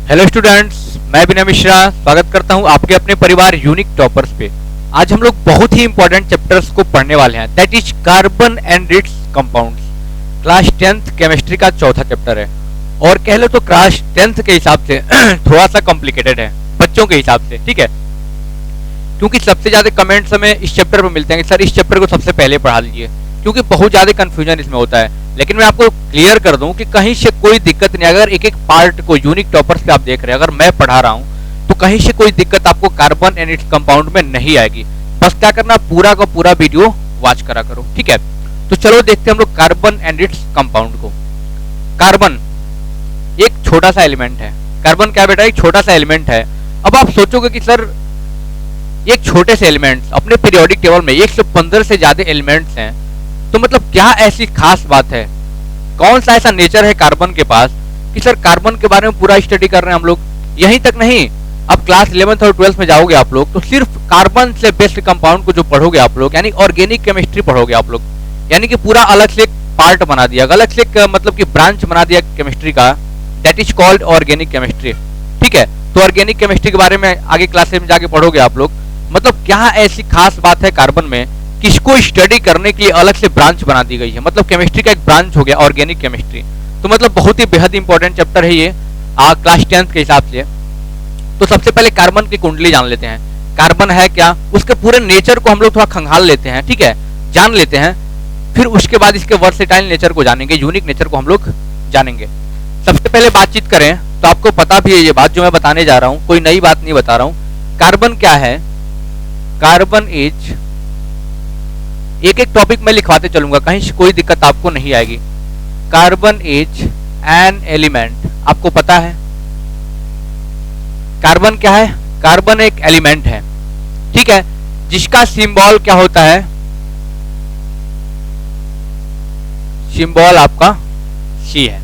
Hello students, मैं विनय मिश्रा स्वागत करता हूं आपके अपने परिवार यूनिक टॉपर्स पे। आज हम लोग बहुत ही इंपॉर्टेंट चैप्टर्स को पढ़ने वाले हैं, that is carbon and it's compounds. Class 10th chemistry का चौथा चैप्टर है और कह लो तो क्लास 10th के हिसाब से थोड़ा सा कॉम्प्लिकेटेड है बच्चों के हिसाब से, ठीक है। क्योंकि सबसे ज्यादा कमेंट्स हमें इस चैप्टर पर मिलते हैं कि सर इस चैप्टर को सबसे पहले पढ़ा लीजिए, क्योंकि बहुत ज्यादा कंफ्यूजन इसमें होता है। लेकिन मैं आपको क्लियर कर दूं कि कहीं से कोई दिक्कत नहीं। अगर एक एक पार्ट को यूनिक टॉपर्स पे आप देख रहे हैं, अगर मैं पढ़ा रहा हूं तो कहीं से कोई दिक्कत आपको कार्बन एंड इट्स कंपाउंड में नहीं आएगी। बस क्या करना, पूरा का पूरा वीडियो वॉच करा करो, ठीक है। तो चलो देखते हैं हम लोग कार्बन एंड इट्स कंपाउंड को। कार्बन एक छोटा सा एलिमेंट है। कार्बन क्या बेटा, एक छोटा सा एलिमेंट है। अब आप सोचोगे कि सर एक छोटे से एलिमेंट्स अपने पीरियोडिक टेबल में 115 से ज्यादा एलिमेंट्स हैं, तो मतलब क्या ऐसी खास बात है, कौन सा ऐसा नेचर है कार्बन के पास कि सर कार्बन के बारे में पूरा स्टडी कर रहे हैं हम लोग। यहीं तक नहीं, अब क्लास 11th और 12th में जाओगे आप लोग तो सिर्फ कार्बन से बेस्ड कंपाउंड को जो पढ़ोगे आप लोग, यानी ऑर्गेनिक केमिस्ट्री पढ़ोगे आप लोग, यानी कि पूरा अलग से एक पार्ट बना दिया, अलग से एक मतलब कि ब्रांच बना दिया केमिस्ट्री का, that is called organic chemistry, ठीक है। तो ऑर्गेनिक केमिस्ट्री के बारे में आगे क्लास में जाके पढ़ोगे आप लोग। मतलब क्या ऐसी खास बात है कार्बन में कि इसको स्टडी करने के लिए अलग से ब्रांच बना दी गई है, मतलब केमिस्ट्री का एक ब्रांच हो गया ऑर्गेनिक केमिस्ट्री। तो मतलब बहुत ही बेहद इंपॉर्टेंट चैप्टर है ये क्लास 10th के हिसाब से। तो सबसे पहले कार्बन की कुंडली जान लेते हैं। कार्बन है क्या, उसके पूरे नेचर को हम लोग थोड़ा खंगाल लेते हैं, ठीक है, जान लेते हैं। फिर उसके बाद इसके वर्सेटाइल नेचर को जानेंगे, यूनिक नेचर को हम लोग जानेंगे। सबसे पहले बातचीत करें तो आपको पता भी है ये बात जो मैं बताने जा रहा हूं, कोई नई बात नहीं बता रहा हूं। कार्बन क्या है, कार्बन इज, एक एक टॉपिक में लिखवाते चलूंगा, कहीं से कोई दिक्कत आपको नहीं आएगी। कार्बन इज एन एलिमेंट, आपको पता है कार्बन क्या है, कार्बन एक एलिमेंट है, ठीक है, जिसका सिंबल क्या होता है, सिंबल आपका सी है।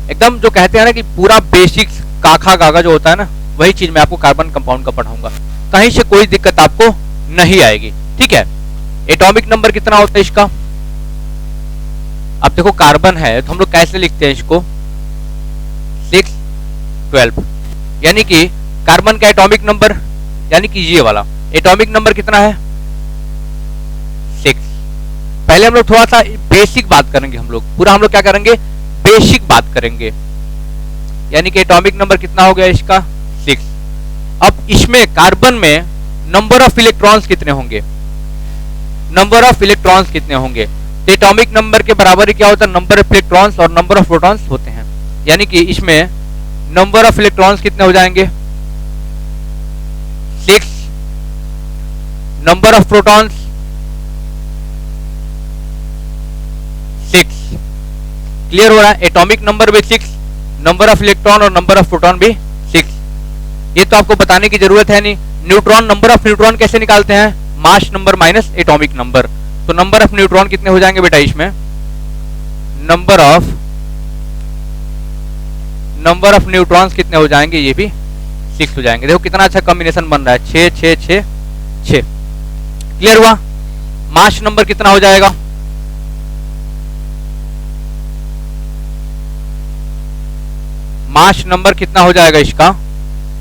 एकदम जो कहते हैं ना कि पूरा बेसिक काखा गागा जो होता है ना, वही चीज मैं आपको कार्बन कंपाउंड का पढ़ाऊंगा, कहीं से कोई दिक्कत आपको नहीं आएगी, ठीक है। एटॉमिक नंबर कितना होता है इसका, अब देखो कार्बन है तो हम लोग कैसे लिखते हैं इसको, 6 12, यानी कि कार्बन का एटॉमिक नंबर, यानी कि ये वाला एटॉमिक नंबर कितना है, 6। पहले हम लोग थोड़ा सा बेसिक बात करेंगे, हम लोग पूरा हम लोग क्या करेंगे, बेसिक बात करेंगे, यानी कि एटॉमिक नंबर कितना हो गया इसका, 6। अब इसमें कार्बन में नंबर ऑफ इलेक्ट्रॉन्स कितने होंगे, नंबर ऑफ इलेक्ट्रॉन्स कितने होंगे, तो एटॉमिक नंबर के बराबर ही क्या होता है, नंबर ऑफ इलेक्ट्रॉन्स और नंबर ऑफ प्रोटॉन्स होते हैं। यानी कि इसमें नंबर ऑफ इलेक्ट्रॉन्स कितने हो जाएंगे, 6, नंबर ऑफ प्रोटॉन्स 6। क्लियर हो रहा है, एटॉमिक नंबर भी 6, नंबर ऑफ इलेक्ट्रॉन और नंबर ऑफ प्रोटॉन भी 6। ये तो आपको बताने की जरूरत है नहीं। न्यूट्रॉन, नंबर ऑफ न्यूट्रॉन कैसे निकालते हैं, mass number minus atomic number. तो नंबर ऑफ न्यूट्रॉन कितने हो जाएंगे बेटा इसमें, नंबर ऑफ न्यूट्रॉन्स कितने हो जाएंगे, ये भी 6 हो जाएंगे। देखो कितना अच्छा कॉम्बिनेशन बन रहा है, 6 6 6 6। क्लियर हुआ। मास नंबर कितना हो जाएगा, मास नंबर कितना हो जाएगा इसका,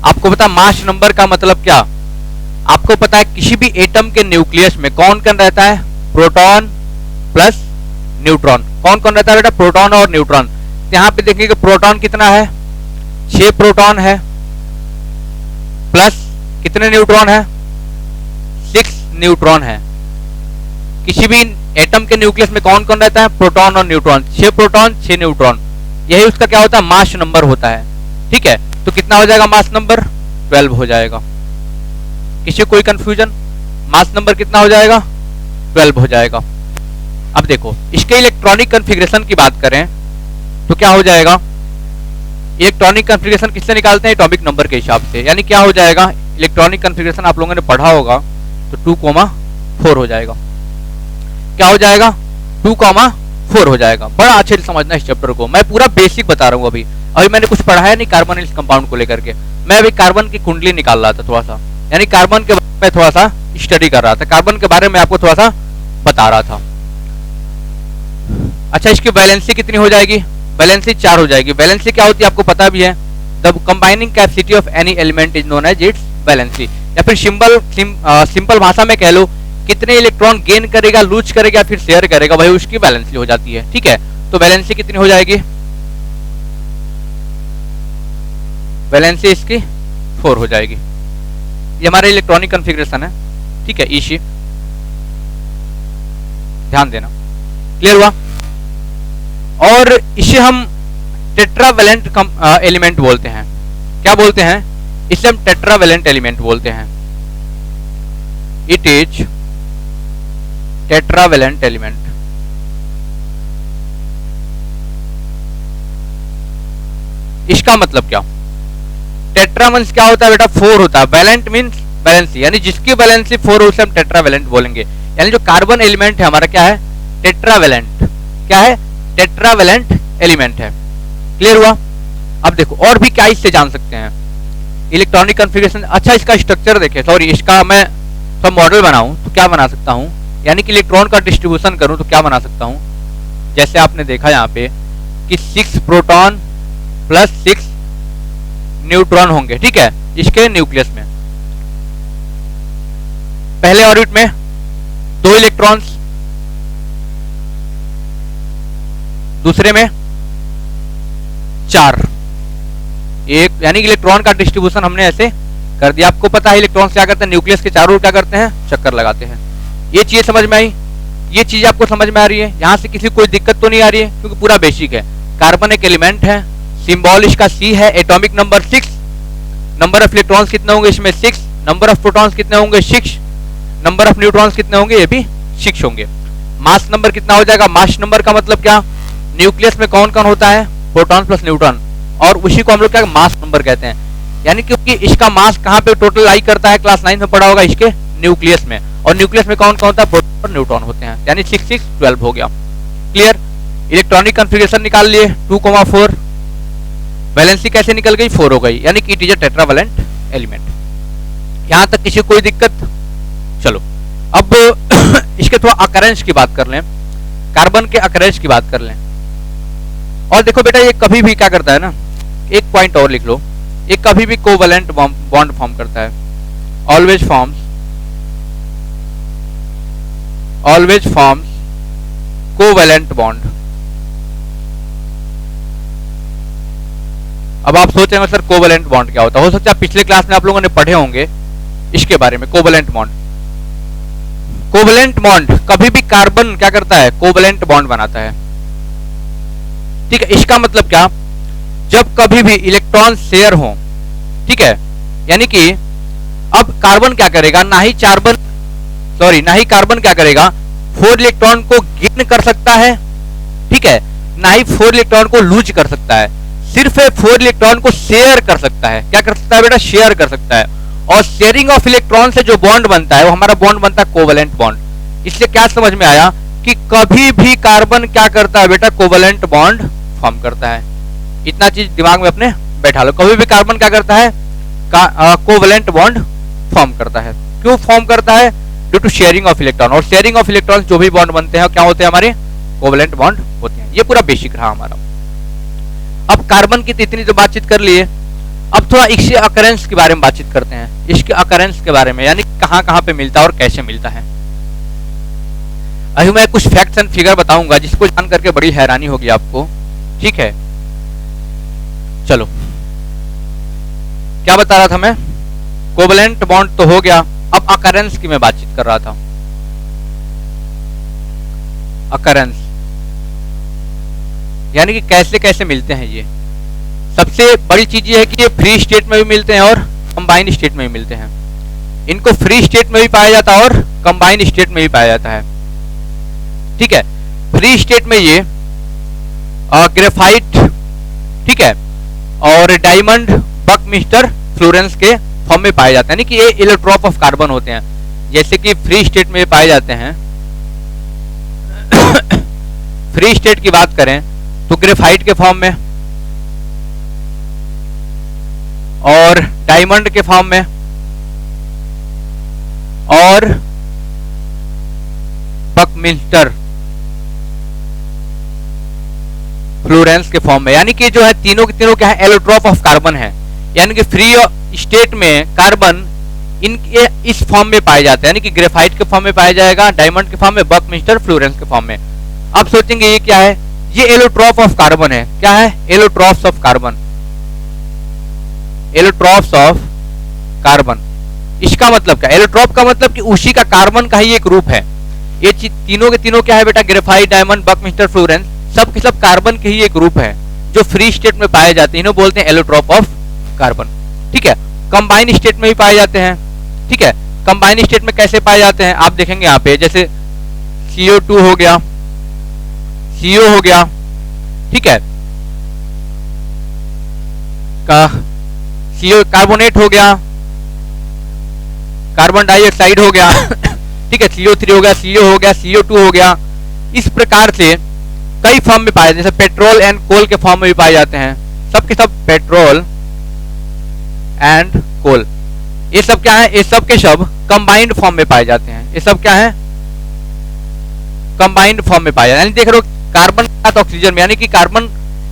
आपको पता मास नंबर का मतलब क्या, आपको पता है किसी भी एटम के न्यूक्लियस में कौन कौन रहता है, प्रोटॉन प्लस न्यूट्रॉन। कौन कौन रहता है बेटा, प्रोटॉन और न्यूट्रॉन। यहां पे देखेंगे प्रोटॉन कितना है, 6 प्रोटॉन है, प्लस कितने न्यूट्रॉन है, 6 न्यूट्रॉन है। किसी भी एटम के न्यूक्लियस में कौन कौन रहता है, प्रोटॉन और न्यूट्रॉन, 6 प्रोटॉन 6 न्यूट्रॉन, यही उसका क्या होता है, मास नंबर होता है, ठीक है। तो कितना हो जाएगा मास नंबर, 12 हो जाएगा। किसी कोई कंफ्यूजन, मास नंबर कितना हो जाएगा, 12 हो जाएगा। अब देखो इसके इलेक्ट्रॉनिक कॉन्फ़िगरेशन की बात करें तो क्या हो जाएगा, इलेक्ट्रॉनिक कॉन्फ़िगरेशन किससे निकालते हैं, एटॉमिक नंबर के हिसाब से। यानी क्या हो जाएगा, इलेक्ट्रॉनिक कॉन्फ़िगरेशन आप लोगों ने पढ़ा होगा तो 2,4 हो जाएगा। क्या हो जाएगा, 2,4 हो जाएगा। बड़ा अच्छे से समझना इस चैप्टर को, मैं पूरा बेसिक बता रहा हूँ। अभी मैंने कुछ पढ़ा है नहीं कार्बन इस कंपाउंड को लेकर के, मैं अभी कार्बन की कुंडली निकाल रहा था थोड़ा सा, यानी कार्बन के बारे में थोड़ा सा स्टडी कर रहा था, कार्बन के बारे में आपको थोड़ा सा बता रहा था। अच्छा, इसकी वैलेंसी कितनी हो जाएगी, वैलेंसी 4 हो जाएगी। वैलेंसी क्या होती है आपको पता भी है, the combining capacity of any element is known as its valency. या फिर सिंपल भाषा में कह लो कितने इलेक्ट्रॉन गेन करेगा, लूज करेगा, फिर शेयर करेगा, वही उसकी वैलेंसी हो जाती है। ठीक है, तो वैलेंसी कितनी हो जाएगी? वैलेंसी इसकी 4 हो जाएगी। ये हमारा इलेक्ट्रॉनिक कॉन्फ़िगरेशन है। ठीक है, ई शिफ्ट, ध्यान देना, क्लियर हुआ? और इसे हम टेट्रावैलेंट एलिमेंट बोलते हैं। क्या बोलते हैं? इसे हम टेट्रावैलेंट एलिमेंट बोलते हैं। It is tetravalent element. इसका मतलब क्या? टेट्रा मींस क्या होता है बेटा? 4 होता है। वैलेंट मींस वैलेंसी, यानी जिसकी वैलेंसी 4 हो उसे हम टेट्रावैलेंट बोलेंगे। यानी जो कार्बन एलिमेंट है हमारा क्या है? टेट्रावैलेंट। क्या है? टेट्रावैलेंट एलिमेंट है। क्लियर हुआ? अब देखो और भी क्या इससे जान सकते हैं। इलेक्ट्रॉनिक कॉन्फ़िगरेशन, अच्छा इसका स्ट्रक्चर देखें, सॉरी इसका मैं सब मॉडल बनाऊं तो क्या बना सकता हूं, यानी कि इलेक्ट्रॉन का डिस्ट्रीब्यूशन करूं तो क्या बना सकता हूं। जैसे आपने देखा यहाँ पे कि 6 प्रोटॉन प्लस 6 न्यूट्रॉन होंगे। ठीक है, इसके न्यूक्लियस में पहले ऑर्बिट में 2 इलेक्ट्रॉन्स, दूसरे में 4। एक, यानी इलेक्ट्रॉन का डिस्ट्रीब्यूशन हमने ऐसे कर दिया। आपको पता है इलेक्ट्रॉन क्या करते हैं? न्यूक्लियस के चारों ओर क्या करते हैं? चक्कर लगाते हैं। ये चीज समझ में आई? ये चीज आपको समझ में आ रही है? यहां से किसी कोई दिक्कत तो नहीं आ रही है, क्योंकि पूरा बेसिक है। कार्बन एक एलिमेंट है, सिंबल इसका C है, atomic number 6, number of electrons कितने होंगे इसमें? 6, नंबर ऑफ प्रोटॉन्स कितने होंगे? 6, नंबर ऑफ न्यूट्रॉन्स कितने होंगे? ये भी 6 होंगे। मास नंबर कितना हो जाएगा? मास नंबर का मतलब क्या? न्यूक्लियस में कौन कौन होता है? प्रोटॉन प्लस न्यूट्रॉन, और उसी को हम लोग क्या मास नंबर कहते हैं। यानी क्योंकि इसका मास कहाँ पे टोटल लाई करता है? क्लास 9 में पढ़ा होगा, इसके न्यूक्लियस में। और न्यूक्लियस में कौन कौन होता है? प्रोटॉन और न्यूट्रॉन होते हैं। यानी 6 6 12 हो गया। क्लियर? इलेक्ट्रॉनिक कॉन्फ़िगरेशन निकाल लिए 2,4। वैलेंसी कैसे निकल गई? 4 हो गई, यानी कि it is a tetravalent element. यहां तक किसी कोई दिक्कत? चलो अब इसके थोड़ा अकरेंस की बात कर लें, कार्बन के अकरेंस की बात कर लें। और देखो बेटा, ये कभी भी क्या करता है ना, एक पॉइंट और लिख लो, ये कभी भी कोवैलेंट बॉन्ड फॉर्म करता है। Always forms covalent bond. अब आप सोचेंगे सर कोवैलेंट बॉन्ड क्या होता है? हो सकता है पिछले क्लास में आप लोगों ने पढ़े होंगे इसके बारे में, कोवैलेंट बॉन्ड। कोवैलेंट बॉन्ड कभी भी कार्बन क्या करता है? कोवैलेंट बॉन्ड बनाता है। ठीक है, इसका मतलब क्या? जब कभी भी इलेक्ट्रॉन शेयर हो, ठीक है, यानी कि अब कार्बन क्या करेगा? ना ही कार्बन क्या करेगा? 4 इलेक्ट्रॉन को गेन कर सकता है, ठीक है, ना ही 4 इलेक्ट्रॉन को लूज कर सकता है। सिर्फ 4 इलेक्ट्रॉन को शेयर कर सकता है। क्या कर सकता है बेटा? शेयर कर सकता है। और शेयरिंग ऑफ इलेक्ट्रॉन से जो बॉन्ड बनता है वो हमारा बॉन्ड बनता है कोवैलेंट बॉन्ड। इससे क्या समझ में आया कि कभी भी कार्बन क्या करता है बेटा? कोवैलेंट बॉन्ड फॉर्म करता है। इतना चीज दिमाग में अपने बैठा लो। कभी भी कार्बन क्या करता है? कोवैलेंट बॉन्ड फॉर्म करता है। क्यों फॉर्म करता है? Due to sharing of electron. और शेयरिंग ऑफ इलेक्ट्रॉन जो भी बॉन्ड बनते हैं क्या होते हैं? हमारे कोवैलेंट बॉन्ड होते हैं। ये पूरा बेसिक रहा हमारा। अब कार्बन की इतनी तो बातचीत कर लिए, अब थोड़ा इसके अकरेंस के बारे में बातचीत करते हैं। इसके अकरेंस के बारे में, यानी कहां कहां पे मिलता है और कैसे मिलता है। अभी मैं कुछ फैक्ट्स एंड फिगर बताऊंगा जिसको जान करके बड़ी हैरानी होगी आपको। ठीक है, चलो क्या बता रहा था मैं? कोवैलेंट बॉन्ड तो हो गया, अब अकरेंस की मैं बातचीत कर रहा था। अकरेंस यानी कि कैसे कैसे मिलते हैं ये। सबसे बड़ी चीज ये है कि ये फ्री स्टेट में भी मिलते हैं और कंबाइंड स्टेट में भी मिलते हैं। इनको फ्री स्टेट में भी पाया जाता है और कंबाइंड स्टेट में भी पाया जाता है। ठीक है, फ्री स्टेट में ये ग्रेफाइट, ठीक है, और डायमंड, बकमिस्टर, फ्लोरेंस के फॉर्म में पाए जाते हैं, यानी कि ये इलेक्ट्रॉप ऑफ कार्बन होते हैं। जैसे कि फ्री स्टेट में पाए जाते हैं फ्री स्टेट की बात करें तो ग्रेफाइट के फॉर्म में, और डायमंड के फॉर्म में, और बकमिस्टर, फ्लोरेंस के फॉर्म में, यानी कि जो है तीनों के तीनों क्या है, एलोट्रॉप ऑफ कार्बन है, यानी कि फ्री स्टेट में कार्बन इनके इस फॉर्म में पाए जाते हैं, यानी कि ग्रेफाइट के फॉर्म में पाया जाएगा, डायमंड के फॉर्म में, बकमिस्टर, फ्लोरेंस के फॉर्म में। आप सोचेंगे ये क्या है, ये एलोट्रॉप ऑफ कार्बन है। क्या है? Allotropes of carbon, allotropes of carbon. इसका मतलब क्या? एलोट्रॉप का मतलब कि उसी का कार्बन का ही एक रूप है। ये तीनों के तीनों क्या है बेटा, ग्रेफाइट, डायमंड, बकमिस्टर, फ्लोरेंस, सब के सब कार्बन के ही एक रूप है जो फ्री स्टेट में पाए जाते हैं, इन्हें बोलते हैं एलोट्रॉप ऑफ कार्बन। ठीक है, कंबाइन स्टेट में भी पाए जाते हैं। ठीक है, कंबाइन स्टेट में कैसे पाए जाते हैं आप देखेंगे यहाँ पे, जैसे CO2 हो गया, CO हो गया, ठीक है, CO कार्बोनेट हो गया, कार्बन डाइऑक्साइड हो गया ठीक है, CO3 हो गया, CO हो गया, CO2 हो गया। इस प्रकार से कई फॉर्म में पाए जाते हैं, जैसे पेट्रोल एंड कोल के फॉर्म में भी पाए जाते हैं। सब के सब पेट्रोल एंड कोल, ये सब क्या है, ये सब के सब कंबाइंड फॉर्म में पाए जाते हैं। ये सब क्या है, कंबाइंड फॉर्म में पाए जाते हैं। यानी देख रहे हो कार्बन के साथ ऑक्सीजन में, यानी कि कार्बन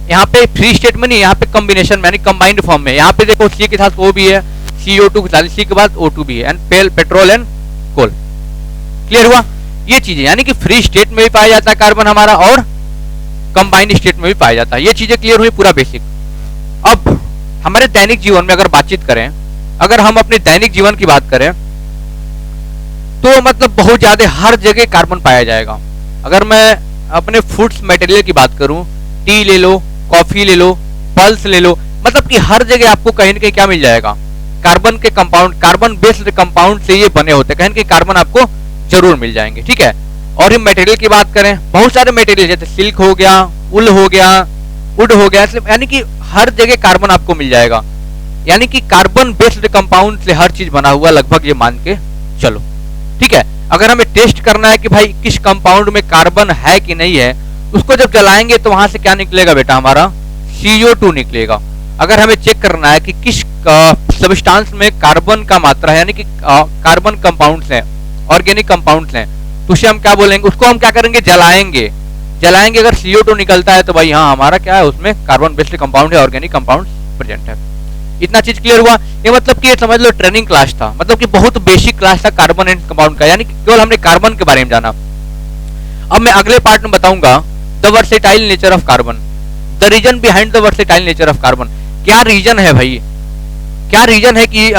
यहाँ पे फ्री स्टेट में नहीं, यहाँ पे कॉम्बिनेशन में यानी कंबाइंड फॉर्म में। यहाँ पे देखो C के साथ O भी है, CO2 के साथ C के बाद O2 भी है, and petrol and coal. Clear हुआ? ये चीजें यानी कि फ्री स्टेट में भी पाया जाता है कार्बन हमारा, और कंबाइंड स्टेट में भी पाया जाता है। ये चीजें क्लियर हुई, पूरा बेसिक। अब हमारे दैनिक जीवन में अगर बातचीत करें, अगर हम अपने दैनिक जीवन की बात करें तो मतलब बहुत ज्यादा हर जगह कार्बन पाया जाएगा। अगर मैं अपने फूड्स मटेरियल की बात करूं, टी ले लो, कॉफी ले लो, पल्स ले लो, मतलब कि हर जगह आपको कहीं ना कहीं क्या मिल जाएगा, कार्बन के कंपाउंड, कार्बन बेस्ड कंपाउंड से ये बने होते हैं, कहीं ना कहीं कार्बन आपको जरूर मिल जाएंगे। ठीक है, और हम मटेरियल की बात करें, बहुत सारे मटेरियल जैसे सिल्क हो गया, उल हो गया, वुड हो गया, यानी कि हर जगह कार्बन आपको मिल जाएगा। यानी कि कार्बन बेस्ड कंपाउंड से हर चीज बना हुआ, लगभग ये मान के चलो। ठीक है, अगर हमें टेस्ट करना है कि भाई किस कंपाउंड में कार्बन है कि नहीं है, उसको जब जलाएंगे तो वहां से क्या निकलेगा बेटा, हमारा CO2 निकलेगा। अगर हमें चेक करना है कि किस सब्सटेंस में कार्बन का मात्रा है, यानी कि कार्बन कंपाउंड्स हैं, ऑर्गेनिक कंपाउंड्स हैं, तो उसे हम क्या बोलेंगे, उसको हम क्या करेंगे, जलाएंगे। जलाएंगे, अगर CO2 निकलता है तो भाई हाँ हमारा क्या है, उसमें कार्बन बेस्ड कंपाउंड है, ऑर्गेनिक कंपाउंड प्रेजेंट है। इतना चीज क्लियर हुआ? ये मतलब कि ये समझ लो ट्रेनिंग क्लास था, मतलब कि बहुत बेसिक क्लास था कार्बन एंड कंपाउंड का, यानी कि केवल हमने कार्बन के बारे में जाना। अब मैं अगले पार्ट में बताऊंगा the versatile nature of carbon, the reason behind the versatile nature of carbon. क्या रीजन है भाई, क्या रीजन है कि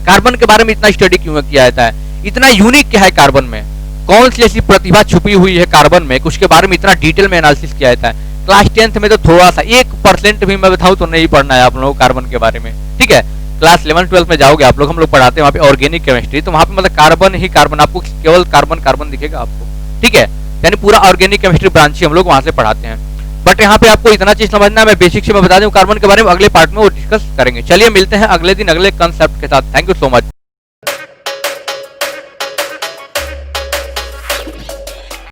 कार्बन के बारे में इतना स्टडी क्यों किया जाता है, इतना यूनिक क्या है कार्बन में, कौन सी ऐसी प्रतिभा छुपी हुई है कार्बन में, उसके बारे में इतना डिटेल में एनालिसिस किया जाता है। क्लास 10th में तो थोड़ा सा 1% भी मैं बताऊं तो नहीं पढ़ना है आप लोगों को कार्बन के बारे में। ठीक है, क्लास 11-12 में जाओगे आप लोग, हम लोग पढ़ाते हैं वहाँ पे ऑर्गेनिक केमिस्ट्री, तो वहाँ पे मतलब कार्बन ही कार्बन, आपको केवल कार्बन कार्बन दिखेगा आपको। ठीक है, यानी पूरा ऑर्गेनिक केमिस्ट्री ब्रांच ही हम लोग वहाँ से पढ़ाते हैं। बट यहाँ पे आपको इतना चीज समझना है, मैं बेसिक से मैं बता दूं कार्बन के बारे में, अगले पार्ट में वो डिस्कस करेंगे। चलिए मिलते हैं अगले दिन अगले कंसेप्ट के साथ। Thank you so much.